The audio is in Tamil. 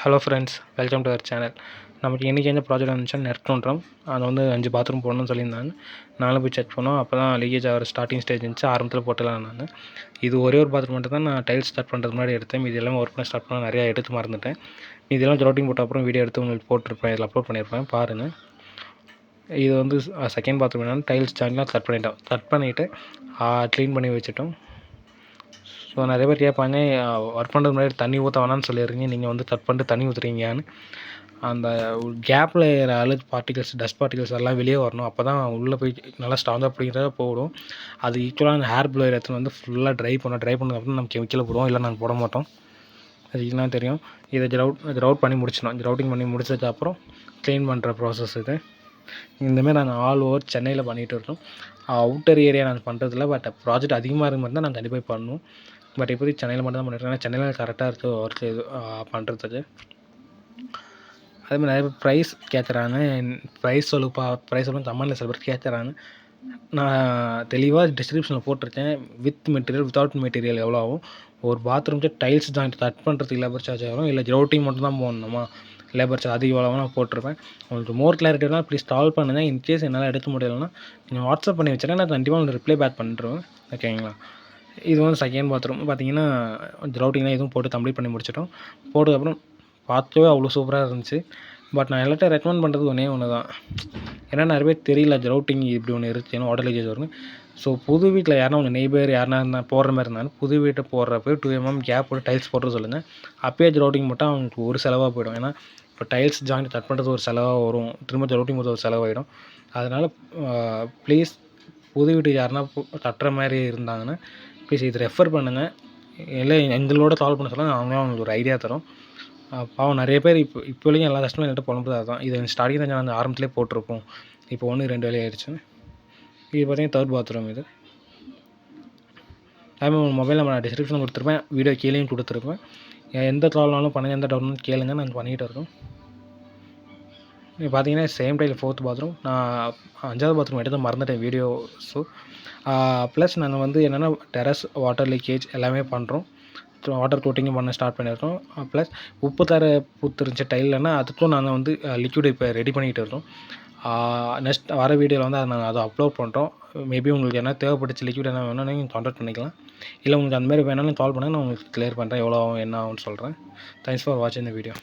Hello friends, welcome to our channel. நமக்கு இன்றைக்கி என்ன ப்ராஜெக்ட் வந்துச்சுன்னா நெட் கவுண்டரம். அது வந்து 5 பாத்ரூம் போடணும்னு சொல்லியிருந்தாங்க. நானும் போய் செக் பண்ணோம். அப்போ தான் லீக்கேஜ் ஆகிற ஸ்டார்டிங் ஸ்டேஜ் இருந்துச்சு. ஆரம்பத்தில் போட்டலாம் நான். இது ஒரே ஒரு பாத்ரூம் மட்டும் தான் நான் டைல்ஸ் ஸ்டார்ட் பண்ணுறது முன்னாடி எடுத்தேன். இது எல்லாம் ஒர்க் பண்ண ஸ்டார்ட் பண்ண நிறையா எடுத்து மறந்துட்டேன். இதெல்லாம் ஜோட்டிங் போட்ட அப்புறம் வீடியோ எடுத்து உங்களுக்கு போட்டிருப்பேன், இதில் அப்லோட் பண்ணியிருப்பேன், பாருங்கள். இது வந்து செகண்ட் பாத்ரூம் என்னென்னா டைல்ஸ் ஜாயின்லாம் கட் பண்ணிட்டோம். கட் பண்ணிவிட்டு க்ளீன் பண்ணி வச்சுட்டோம். ஸோ நிறைய பேர் கேட்பாங்க, ஒர்க் பண்ணுறது முன்னாடி தண்ணி ஊற்ற வேணான்னு சொல்லிடுறீங்க, நீங்கள் வந்து கட் பண்ணிட்டு தண்ணி ஊற்றுறீங்கன்னு. அந்த கேப்பில் அழுக்கு பார்ட்டிகல்ஸ், டஸ்ட் பார்ட்டிகல்ஸ் எல்லாம் வெளியே வரணும். அப்போ தான் உள்ளே போய் நல்லா ஸ்ட்ராங்காக பிடிக்கிறத போடும். அது ஈக்குவலாக அந்த ஹேர் ப்ளோயர் எடுத்துன்னு வந்து ஃபுல்லாக ட்ரை பண்ணதுக்கப்புறம் நம்ம கெமிக்கலை போடுவோம், இல்லை நாங்கள் போட மாட்டோம். அது இதெல்லாம் தெரியும். இதை ரவுட் பண்ணி முடிச்சிடணும். ரவுட்டிங் பண்ணி முடிச்சதுக்கப்புறம் க்ளீன் பண்ணுற ப்ராசஸ் இது. இந்தமாதிரி நாங்கள் ஆல் ஓவர் சென்னையில் பண்ணிகிட்டு இருக்கோம். அவுட்டர் ஏரியா நாங்கள் பண்ணுறதில்ல. பட் ப்ராஜெக்ட் அதிகமாக இருக்க மாதிரி தான் நாங்கள் கண்டிப்பாக பண்ணுவோம். பட் இப்போதைக்கு சென்னையில் மட்டும் தான் பண்ணியிருக்கோம். ஏன்னா சென்னையில் கரெக்டாக இருக்குது ஒர்க் இது பண்ணுறதுக்கு. அதேமாதிரி நிறைய பேர் ப்ரைஸ் கேட்குறாங்க. ப்ரைஸ் சொல்லுன்னு கமெண்டில் சில பேர் கேட்குறாங்க. நான் தெளிவாக டிஸ்கிரிப்ஷனில் போட்டிருக்கேன். வித் மெட்டீரியல், வித்தவுட் மெட்டீரியல் எவ்வளோ ஆகும், ஒரு பாத்ரூம்க்கு டைல்ஸ் ஜாயிண்ட் கட் பண்ணுறதுக்கு லேபர் சார்ஜ் ஆகும், இல்லை ரவுட்டிங் மட்டும் தான் போடணுமா லேபர் சார்ஜ் அது இவ்வளோ நான் போட்டிருப்பேன். உங்களுக்கு மோர் கிளாரிட்டினா ப்ளீஸ் கால் பண்ணுங்கள். இன்கேஸ் என்னால் எடுக்க முடியலைன்னா நீங்கள் வாட்ஸ்அப் பண்ணி வச்சுருக்கேன், நான் கண்டிப்பாக உங்களுக்கு ரிப்ளை பேக் பண்ணிடுவேன். ஓகேங்களா? இது வந்து செகண்ட் பாத்ரூம் பார்த்தீங்கன்னா ரவுட்டிங்லாம் எதுவும் போட்டு கம்ப்ளீட் பண்ணி முடிச்சிட்டோம். போட்டதுக்கப்புறம் பார்க்கவே அவ்வளோ சூப்பராக இருந்துச்சு. பட் நான் எல்லாத்தையும் ரெக்கமெண்ட் பண்ணுறது ஒன்று தான். ஏன்னா நிறைய பேர் தெரியல ரவுட்டிங் இப்படி ஒன்று இருக்குன்னு, வாட்டர் லீக்கேஜ் வரும்னு. ஸோ புது வீட்டில் யாருனா உங்கள் நெய்பர் யாருனா இருந்தால் போடுற மாதிரி இருந்தாலும் புது வீட்டை போடுறப்ப 2 mm கேப் போட்டு டைல்ஸ் போட்டு சொல்லுங்கள். அப்பயே ரவுட்டிங் மட்டும் அவங்களுக்கு ஒரு செலவாக போயிடும். ஏன்னா இப்போ டைல்ஸ் ஜாயிண்ட் கட் பண்ணுறது ஒரு செலவாக வரும், திரும்ப ரவுட்டிங் போது ஒரு செலவாகிடும். அதனால் ப்ளீஸ் புது வீட்டுக்கு யாருனா கட்டுற மாதிரி இருந்தாங்கன்னா ப்ளீஸ் இது ரெஃபர் பண்ணுங்கள். இல்லை எங்களோட சால்வ் பண்ண சொல்லுங்கள், அவங்களும் அவங்களுக்கு ஒரு ஐடியா தரும். பாவம் நிறைய பேர் இப்போ வரைக்கும் எல்லா கஸ்டமரும் என்கிட்ட புலம்புறது அதுதான். இது ஸ்டார்டிங் தான் நாங்கள் ஆரம்பத்திலே போட்டிருப்போம், இப்போ 1-2 வேலை ஆயிடுச்சு. இது பார்த்தீங்கன்னா தேர்ட் பாத்ரூம். இது அதுமாதிரி உங்கள் மொபைல் நம்பர் நான் டிஸ்கிரிப்ஷனில் கொடுத்துருப்பேன், வீடியோ கீழேயும் கொடுத்துருப்பேன். எந்த ப்ராப்ளம்னாலும் பண்ணுங்கள், எந்த டவுட்னாலும் கேளுங்க, நாங்கள் பண்ணிகிட்டு இருக்கோம். பார்த்தீங்கன்னா சேம் டைல் ஃபோர்த் பாத்ரூம். நான் 5வது பாத்ரூம் எடுத்து மறந்துட்டேன் வீடியோ. ஸோ ப்ளஸ் நாங்கள் வந்து என்னென்னா டெரஸ் வாட்டர் லீக்கேஜ் எல்லாமே பண்ணுறோம். வாட்டர் கோட்டிங்கும் பண்ண ஸ்டார்ட் பண்ணியிருக்கோம். ப்ளஸ் உப்பு தர பூத்துருந்துச்சு டைல்லன்னா அதுக்கும் நாங்கள் வந்து லிக்விட் இப்போ ரெடி பண்ணிகிட்டு இருக்கோம். நெக்ஸ்ட் வர வீடியோவில் வந்து நாங்கள் அதை அப்லோட் பண்ணுறோம். மேபி உங்களுக்கு என்ன தேவைப்பட்டுச்சு லிக்விட் என்ன வேணும்னா நீங்கள் கான்டாக்ட் பண்ணிக்கலாம். இல்லை உங்களுக்கு அந்தமாதிரி வேணாலும் கால் பண்ணுங்கள், நான் உங்களுக்கு கிளியர் பண்ணுறேன், எவ்வளோ ஆகும் என்ன ஆகும்னு சொல்கிறேன். தேங்க்ஸ் ஃபார் வாட்சிங் இந்த வீடியோ.